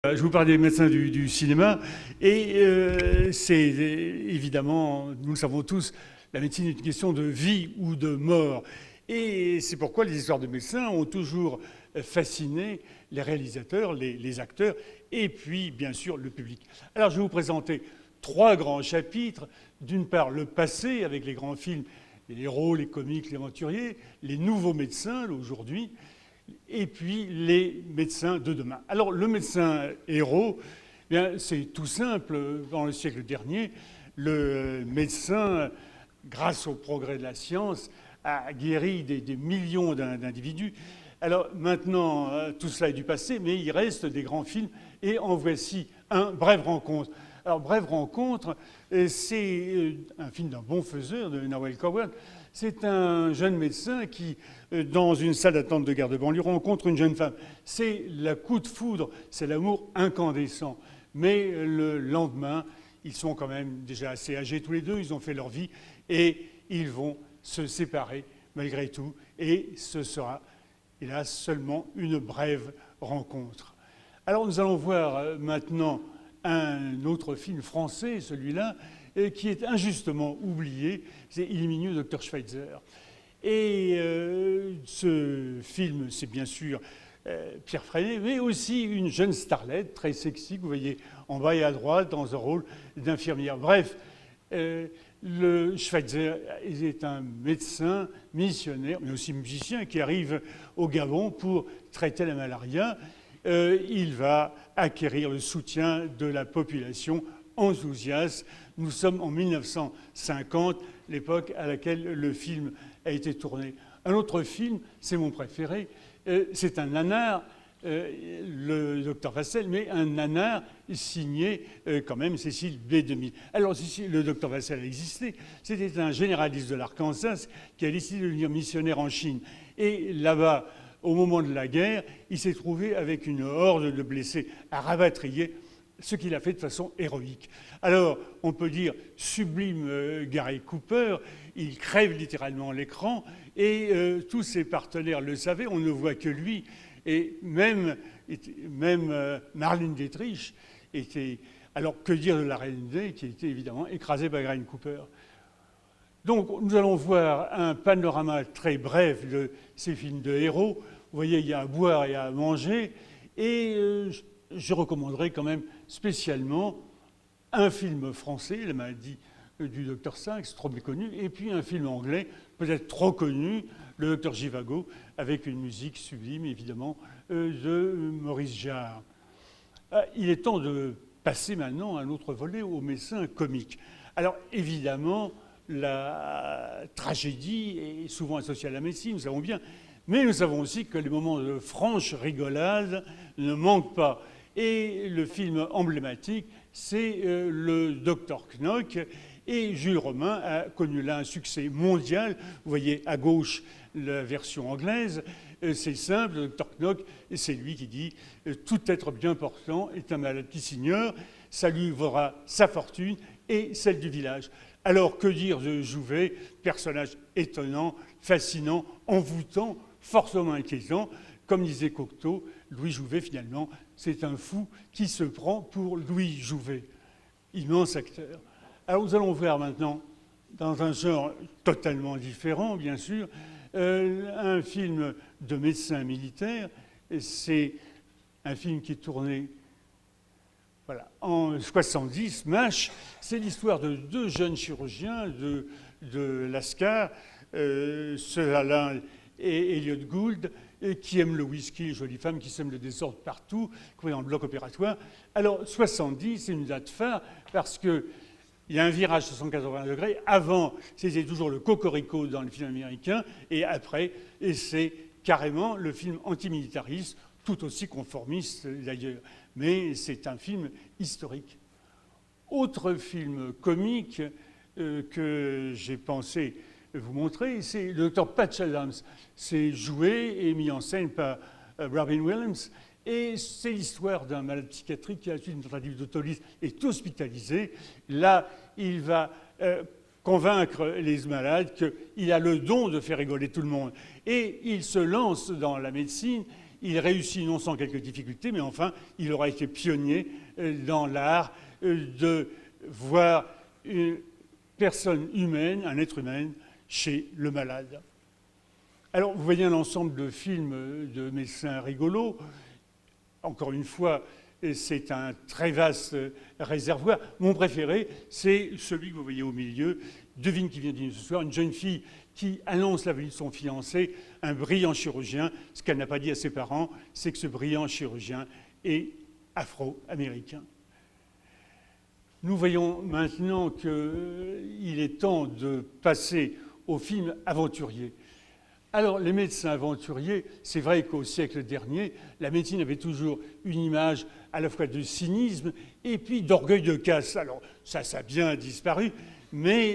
Je vous parle des médecins du cinéma, et c'est évidemment, nous le savons tous, la médecine est une question de vie ou de mort. Et c'est pourquoi les histoires de médecins ont toujours fasciné les réalisateurs, les acteurs, et puis bien sûr le public. Alors je vais vous présenter trois grands chapitres. D'une part, le passé, avec les grands films, les héros, les comiques, les aventuriers, les nouveaux médecins aujourd'hui, et puis les médecins de demain. Alors le médecin héros, eh bien, c'est tout simple. Dans le siècle dernier, le médecin, grâce au progrès de la science, a guéri des millions d'individus. Alors maintenant, tout cela est du passé, mais il reste des grands films, et en voici un, Brève rencontre. Alors Brève rencontre, c'est un film d'un bon faiseur, de Noël Coward. C'est un jeune médecin qui, dans une salle d'attente de gare de banlieue, rencontre une jeune femme. C'est le coup de foudre, c'est l'amour incandescent. Mais le lendemain, ils sont quand même déjà assez âgés tous les deux, ils ont fait leur vie, et ils vont se séparer malgré tout. Et ce sera, hélas, seulement une brève rencontre. Alors nous allons voir maintenant un autre film français, celui-là, qui est injustement oublié, c'est Il est minuit, Dr Schweitzer. Et ce film, c'est bien sûr Pierre Freinet, mais aussi une jeune starlette très sexy, que vous voyez en bas et à droite, dans un rôle d'infirmière. Bref, le Schweitzer est un médecin missionnaire, mais aussi musicien, qui arrive au Gabon pour traiter la malaria. Il va acquérir le soutien de la population enthousiaste. Nous sommes en 1950, l'époque à laquelle le film a été tourné. Un autre film, c'est mon préféré, c'est un nanar, le docteur Vassel, mais un nanar signé quand même Cécile B2000. Alors le docteur Vassel a existé, c'était un généraliste de l'Arkansas qui a décidé de devenir missionnaire en Chine. Et là-bas, au moment de la guerre, il s'est trouvé avec une horde de blessés à rapatrier, ce qu'il a fait de façon héroïque. Alors, on peut dire sublime Gary Cooper, il crève littéralement l'écran, et tous ses partenaires le savaient, on ne voit que lui, et même Marlène Dietrich était... Alors, que dire de la Reine Day, qui était évidemment écrasée par Gary Cooper. Donc, nous allons voir un panorama très bref de ces films de héros. Vous voyez, il y a à boire et à manger, et je recommanderais quand même spécialement un film français, La maladie du Docteur Sachs, trop méconnu, et puis un film anglais, peut-être trop connu, Le Docteur Zhivago, avec une musique sublime, évidemment, de Maurice Jarre. Il est temps de passer maintenant à un autre volet, au médecin comique. Alors, évidemment, la tragédie est souvent associée à la médecine, nous savons bien, mais nous savons aussi que les moments de franche rigolade ne manquent pas. Et le film emblématique, c'est le Docteur Knock. Et Jules Romain a connu là un succès mondial. Vous voyez à gauche la version anglaise. C'est simple, le Docteur Knock, c'est lui qui dit « Tout être bien portant est un malade qui s'ignore, ça lui vaudra sa fortune et celle du village ». Alors que dire de Jouvet, personnage étonnant, fascinant, envoûtant, fortement inquiétant. Comme disait Cocteau, Louis Jouvet, finalement, c'est un fou qui se prend pour Louis Jouvet. Immense acteur. Alors nous allons voir maintenant, dans un genre totalement différent, bien sûr, un film de médecin militaire. C'est un film qui est tourné en 70, MASH. C'est l'histoire de deux jeunes chirurgiens de Lascar, Sir Alain et Elliot Gould, qui aiment le whisky, les jolies femmes qui sèment le désordre partout, qui vont dans le bloc opératoire. Alors, 70, c'est une date phare parce qu'il y a un virage 180 degrés. Avant, c'était toujours le cocorico dans les films américains, et après, c'est carrément le film antimilitariste, tout aussi conformiste d'ailleurs. Mais c'est un film historique. Autre film comique que j'ai pensé vous montrer, c'est le docteur Patch Adams. C'est joué et mis en scène par Robin Williams. Et c'est l'histoire d'un malade psychiatrique qui, à la suite d'une tentative d'autolyse, est hospitalisé. Là, il va convaincre les malades qu'il a le don de faire rigoler tout le monde. Et il se lance dans la médecine. il réussit non sans quelques difficultés, mais enfin, il aura été pionnier dans l'art de voir une personne humaine, un être humain, chez le malade. Alors, vous voyez un ensemble de films de médecins rigolos. Encore une fois, c'est un très vaste réservoir. Mon préféré, c'est celui que vous voyez au milieu. Devine qui vient dîner ce soir, une jeune fille qui annonce la venue de son fiancé, un brillant chirurgien. Ce qu'elle n'a pas dit à ses parents, c'est que ce brillant chirurgien est afro-américain. Nous voyons maintenant qu'il est temps de passer au film aventurier. Alors, les médecins aventuriers, c'est vrai qu'au siècle dernier, la médecine avait toujours une image à la fois de cynisme et puis d'orgueil de casse. Alors, ça a bien disparu, mais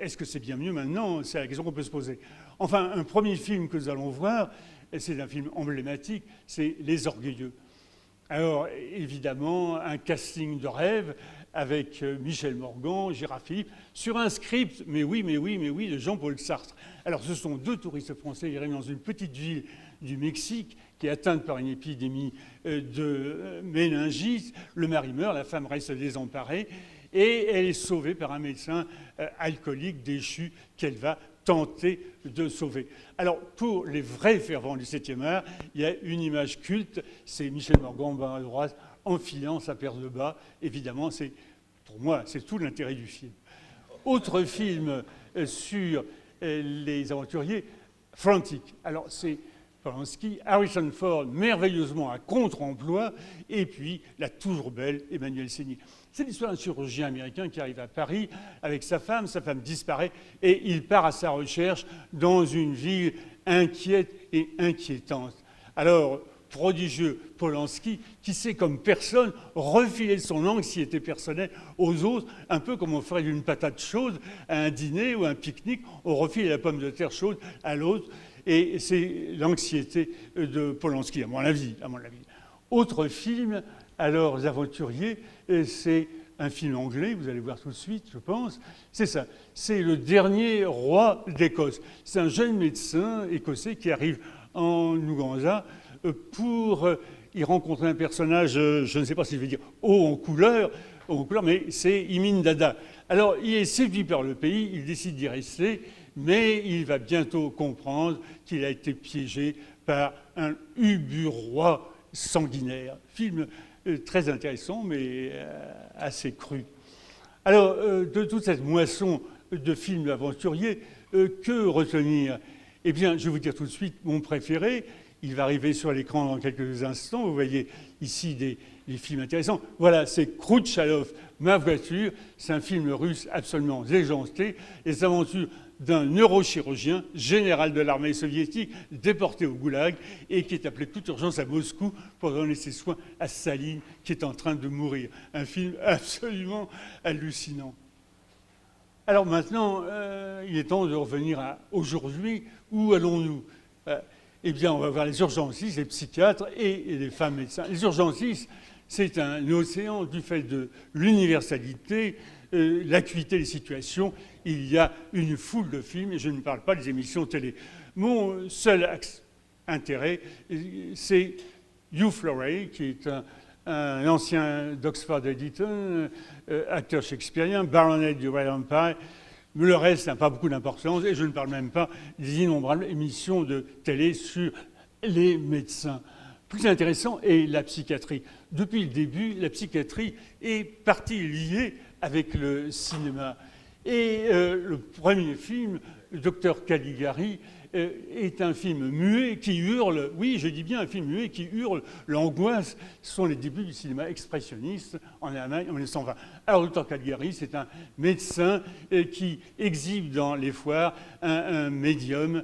est-ce que c'est bien mieux maintenant? C'est la question qu'on peut se poser. Enfin, un premier film que nous allons voir, et c'est un film emblématique, c'est Les Orgueilleux. Alors, évidemment, un casting de rêve avec Michel Morgan, Gérard Philippe, sur un script, mais oui, de Jean-Paul Sartre. Alors, ce sont deux touristes français qui arrivent dans une petite ville du Mexique qui est atteinte par une épidémie de méningite. Le mari meurt, la femme reste désemparée, et elle est sauvée par un médecin alcoolique déchu qu'elle va tenter de sauver. Alors, pour les vrais fervents du 7e art, il y a une image culte, c'est Michel Morgan, bas à droite, enfilant sa paire de bas. Évidemment, pour moi, c'est tout l'intérêt du film. Autre film sur les aventuriers, Frantic. Alors, c'est Polanski, Harrison Ford, merveilleusement à contre-emploi, et puis la toujours belle Emmanuelle Seigner. C'est l'histoire d'un chirurgien américain qui arrive à Paris avec sa femme disparaît, et il part à sa recherche dans une ville inquiète et inquiétante. Alors, prodigieux Polanski, qui sait comme personne refiler son anxiété personnelle aux autres, un peu comme on ferait d'une patate chaude à un dîner ou un pique-nique, on refile la pomme de terre chaude à l'autre, et c'est l'anxiété de Polanski, à mon avis. Autre film, alors, Les Aventuriers, c'est un film anglais, vous allez voir tout de suite, je pense. C'est ça, c'est Le Dernier Roi d'Écosse. C'est un jeune médecin écossais qui arrive en Ouganda pour y rencontrer un personnage, je ne sais pas si je vais dire haut en couleur, mais c'est Imin Dada. Alors, il est séduit par le pays, il décide d'y rester, mais il va bientôt comprendre qu'il a été piégé par un ubu-roi sanguinaire. Film très intéressant, mais assez cru. Alors, de toute cette moisson de films aventuriers, que retenir? Eh bien, je vais vous dire tout de suite mon préféré. Il va arriver sur l'écran dans quelques instants. Vous voyez ici des films intéressants. Voilà, c'est Khrouchtchalov, Ma voiture. C'est un film russe absolument déjanté. Les aventures d'un neurochirurgien, général de l'armée soviétique, déporté au goulag et qui est appelé de toute urgence à Moscou pour donner ses soins à Staline, qui est en train de mourir. Un film absolument hallucinant. Alors maintenant, il est temps de revenir à aujourd'hui. Où allons-nous? Eh bien, on va voir les urgencistes, les psychiatres et les femmes médecins. Les urgencistes, c'est un océan du fait de l'universalité, l'acuité des situations. Il y a une foule de films, et je ne parle pas des émissions télé. Mon seul intérêt, c'est Hugh Laurie, qui est un ancien d'Oxford Eton, acteur shakespearien, baronet du Royal Empire. Mais le reste n'a pas beaucoup d'importance, et je ne parle même pas des innombrables émissions de télé sur les médecins. Plus intéressant est la psychiatrie. Depuis le début, la psychiatrie est partie liée avec le cinéma. Et le premier film, le Docteur Caligari, est un film muet qui hurle, oui, je dis bien un film muet qui hurle l'angoisse. Ce sont les débuts du cinéma expressionniste en Allemagne en 1920. Alors, le Docteur Caligari, c'est un médecin qui exhibe dans les foires un médium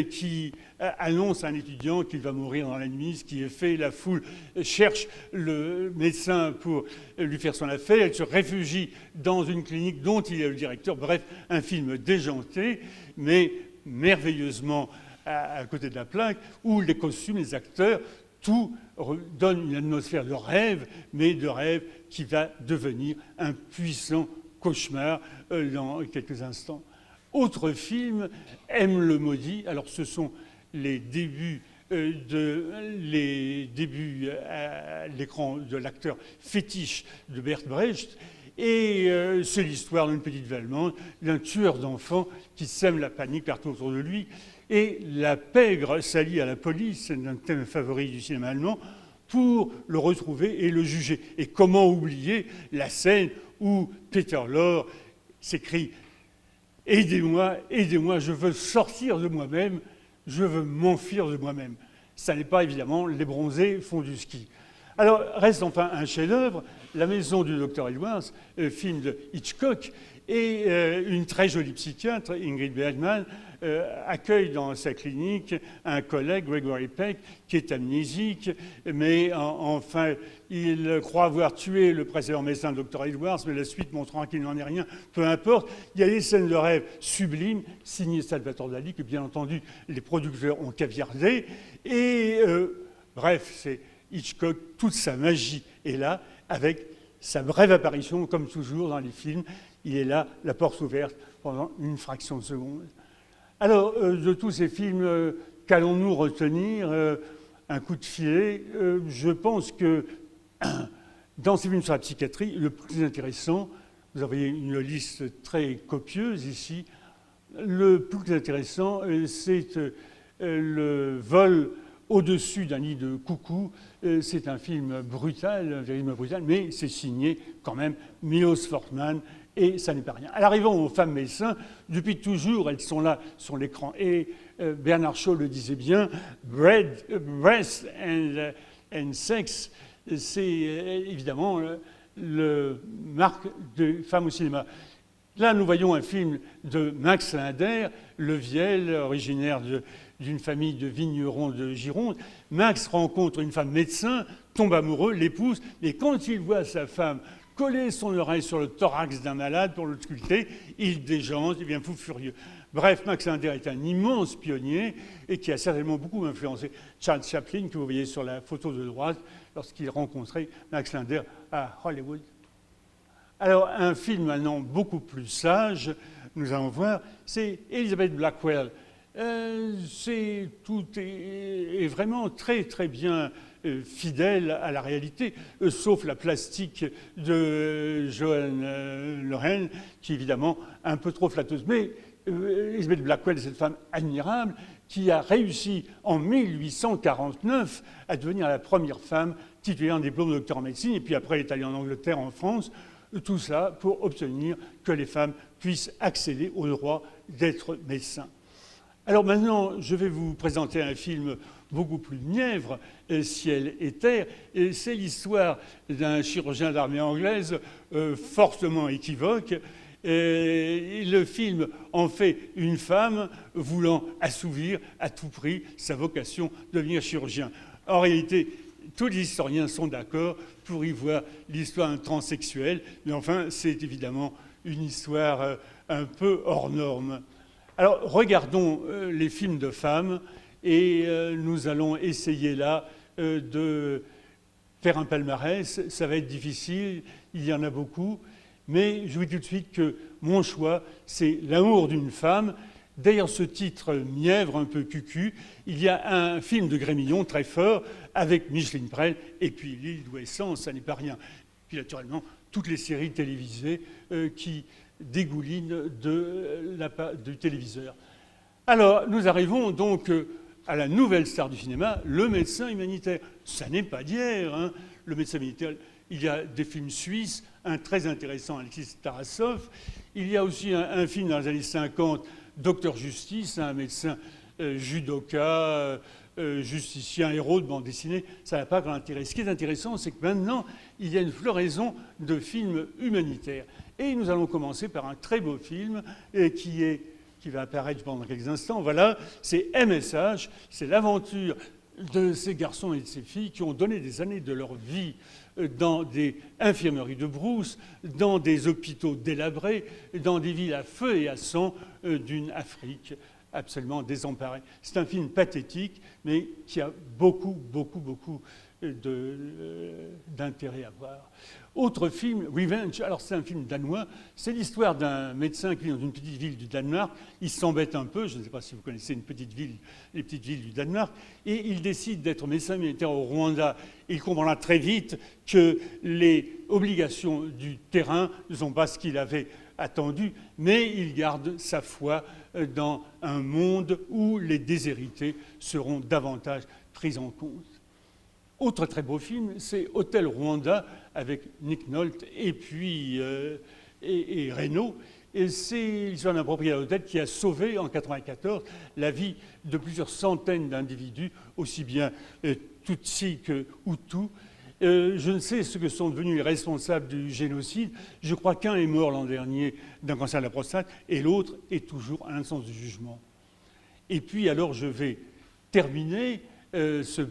qui annonce à un étudiant qu'il va mourir dans la nuit, ce qui est fait. La foule cherche le médecin pour lui faire son affaire. Elle se réfugie dans une clinique dont il est le directeur. Bref, un film déjanté, mais merveilleusement à côté de la plaque, où les costumes, les acteurs, tout donne une atmosphère de rêve, mais de rêve qui va devenir un puissant cauchemar dans quelques instants. Autre film, M le maudit. Alors ce sont les débuts les débuts à l'écran de l'acteur fétiche de Bert Brecht. Et c'est l'histoire d'une petite Allemande, d'un tueur d'enfants qui sème la panique partout autour de lui. Et la pègre s'allie à la police, c'est un thème favori du cinéma allemand, pour le retrouver et le juger. Et comment oublier la scène où Peter Lorre s'écrie « Aidez-moi, aidez-moi, je veux sortir de moi-même, je veux m'enfuir de moi-même ». Ça n'est pas évidemment les bronzés font du ski. Alors reste enfin un chef-d'œuvre, La maison du docteur Edwards, film de Hitchcock, et une très jolie psychiatre, Ingrid Bergman, accueille dans sa clinique un collègue, Gregory Peck, qui est amnésique, mais enfin, il croit avoir tué le précédent médecin, le docteur Edwards, mais la suite montrant qu'il n'en est rien, peu importe. Il y a des scènes de rêve sublimes, signées Salvatore Dali, que bien entendu les producteurs ont caviardé, et bref, c'est Hitchcock, toute sa magie est là, avec sa brève apparition, comme toujours dans les films. Il est là, la porte ouverte, pendant une fraction de seconde. Alors, de tous ces films, qu'allons-nous retenir? Un coup de filet. Je pense que dans ces films sur la psychiatrie, le plus intéressant, vous avez une liste très copieuse ici, le plus intéressant, c'est le vol au-dessus d'un nid de coucou. C'est un film brutal, un film brutal, mais c'est signé quand même Milos Forman, et ça n'est pas rien. Alors, arrivons aux femmes médecins. Depuis toujours, elles sont là sur l'écran. Et Bernard Shaw le disait bien, breast and sex, c'est évidemment le marque de femmes au cinéma. Là, nous voyons un film de Max Linder, Le Viel, originaire d'une famille de vignerons de Gironde. Max rencontre une femme médecin, tombe amoureux, l'épouse, et quand il voit sa femme coller son oreille sur le thorax d'un malade pour le sculpter, il déjante, il devient fou furieux. Bref, Max Linder est un immense pionnier et qui a certainement beaucoup influencé Charles Chaplin, que vous voyez sur la photo de droite, lorsqu'il rencontrait Max Linder à Hollywood. Alors, un film maintenant beaucoup plus sage, nous allons voir, c'est Elizabeth Blackwell. Tout est vraiment très très bien fidèle à la réalité, sauf la plastique de Joan Loren, qui est évidemment un peu trop flatteuse. Mais Elizabeth Blackwell est cette femme admirable qui a réussi en 1849 à devenir la première femme titulaire d'un diplôme de docteur en médecine, et puis après elle est allée en Angleterre, en France, tout ça pour obtenir que les femmes puissent accéder au droit d'être médecins. Alors maintenant, je vais vous présenter un film beaucoup plus mièvre, Ciel et Terre. C'est l'histoire d'un chirurgien d'armée anglaise fortement équivoque. Et le film en fait une femme voulant assouvir à tout prix sa vocation de devenir chirurgien. En réalité, tous les historiens sont d'accord pour y voir l'histoire d'un transsexuel, mais enfin, c'est évidemment une histoire un peu hors norme. Alors, regardons les films de femmes et nous allons essayer là de faire un palmarès. Ça va être difficile, il y en a beaucoup, mais je vous dis tout de suite que mon choix, c'est L'amour d'une femme. Derrière ce titre mièvre, un peu cucu, il y a un film de Grémillon très fort avec Micheline Prel et puis L'île d'Ouessant, ça n'est pas rien. Puis naturellement, toutes les séries télévisées qui dégoulinent du téléviseur. Alors, nous arrivons donc à la nouvelle star du cinéma, le médecin humanitaire. Ça n'est pas d'hier, hein. Le médecin humanitaire, il y a des films suisses, un très intéressant, Alexis Tarasov. Il y a aussi un film dans les années 50, Docteur Justice, un médecin judoka, justicien, héros de bande dessinée. Ça n'a pas grand intérêt. Ce qui est intéressant, c'est que maintenant, il y a une floraison de films humanitaires. Et nous allons commencer par un très beau film qui va apparaître pendant quelques instants. Voilà, c'est MSH, c'est l'aventure de ces garçons et de ces filles qui ont donné des années de leur vie dans des infirmeries de brousse, dans des hôpitaux délabrés, dans des villes à feu et à sang d'une Afrique absolument désemparée. C'est un film pathétique, mais qui a beaucoup d'intérêt à voir. Autre film, Revenge. Alors c'est un film danois. C'est l'histoire d'un médecin qui vit dans une petite ville du Danemark. Il s'embête un peu. Je ne sais pas si vous connaissez les petites villes du Danemark. Et il décide d'être médecin militaire au Rwanda. Il comprendra très vite que les obligations du terrain ne sont pas ce qu'il avait attendu, mais il garde sa foi dans un monde où les déshérités seront davantage pris en compte. Autre très beau film, c'est Hôtel Rwanda avec Nick Nolte et puis et Reno. Et c'est l'histoire d'un propriétaire d'hôtel qui a sauvé en 1994 la vie de plusieurs centaines d'individus, aussi bien Tutsi que Hutu. Je ne sais ce que sont devenus les responsables du génocide. Je crois qu'un est mort l'an dernier d'un cancer de la prostate et l'autre est toujours à l'instance du jugement. Et puis alors je vais terminer cette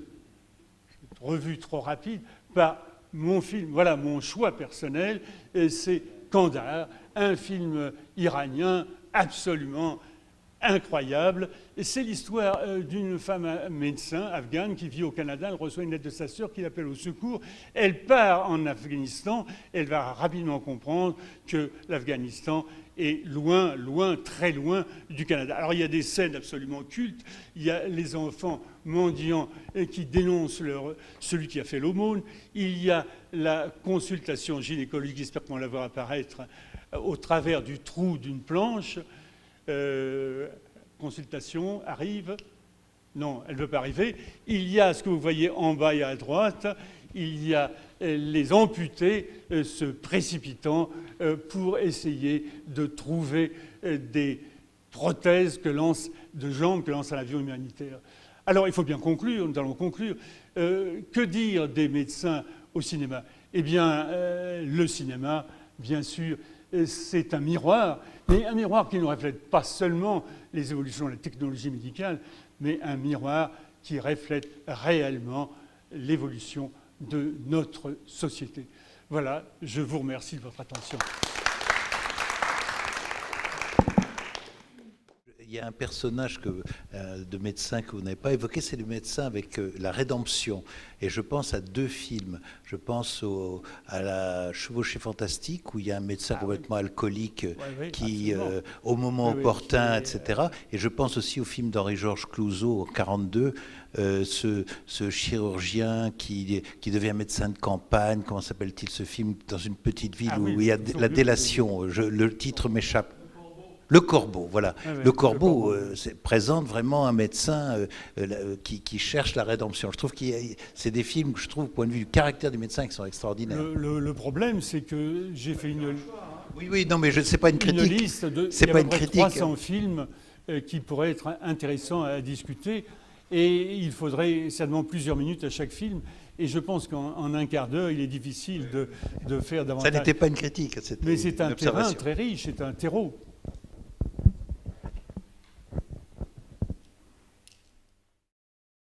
revue trop rapide par mon film, voilà mon choix personnel, c'est Kandahar, un film iranien absolument incroyable. C'est l'histoire d'une femme médecin afghane qui vit au Canada. Elle reçoit une lettre de sa sœur qui l'appelle au secours. Elle part en Afghanistan. Elle va rapidement comprendre que l'Afghanistan est loin, loin, très loin du Canada. Alors il y a des scènes absolument cultes. Il y a les enfants mendiants qui dénoncent celui qui a fait l'aumône. Il y a la consultation gynécologique, j'espère qu'on va la voir apparaître, au travers du trou d'une planche. Consultation arrive. Non, elle ne veut pas arriver. Il y a ce que vous voyez en bas et à droite. Il y a les amputés se précipitant pour essayer de trouver des prothèses de jambes que lance un avion humanitaire. Alors, il faut bien conclure, nous allons conclure. Que dire des médecins au cinéma? Eh bien, le cinéma, bien sûr, c'est un miroir, mais un miroir qui ne reflète pas seulement les évolutions de la technologie médicale, mais un miroir qui reflète réellement l'évolution de notre société. Voilà, je vous remercie de votre attention. Il y a un personnage de médecin que vous n'avez pas évoqué, c'est le médecin avec la rédemption. Et je pense à deux films. Je pense à la Chevauchée fantastique, où il y a un médecin complètement alcoolique qui, au moment opportun, etc. Et je pense aussi au film d'Henri-Georges Clouzot, en 1942, ce chirurgien qui devient médecin de campagne. Comment s'appelle-t-il ce film? Dans une petite ville où il y a la délation. Le titre m'échappe. Le Corbeau, voilà. Le Corbeau présente vraiment un médecin qui cherche la rédemption. Je trouve que c'est des films que je trouve, au point de vue du caractère du médecin, qui sont extraordinaires. Le problème, c'est que j'ai fait Oui, non, mais c'est pas une critique. Une liste de c'est pas une critique. 300 films qui pourraient être intéressants à discuter. Et il faudrait certainement plusieurs minutes à chaque film. Et je pense qu'en un quart d'heure, il est difficile de faire davantage. Ça n'était pas une critique. Mais c'est un terrain très riche, c'est un terreau.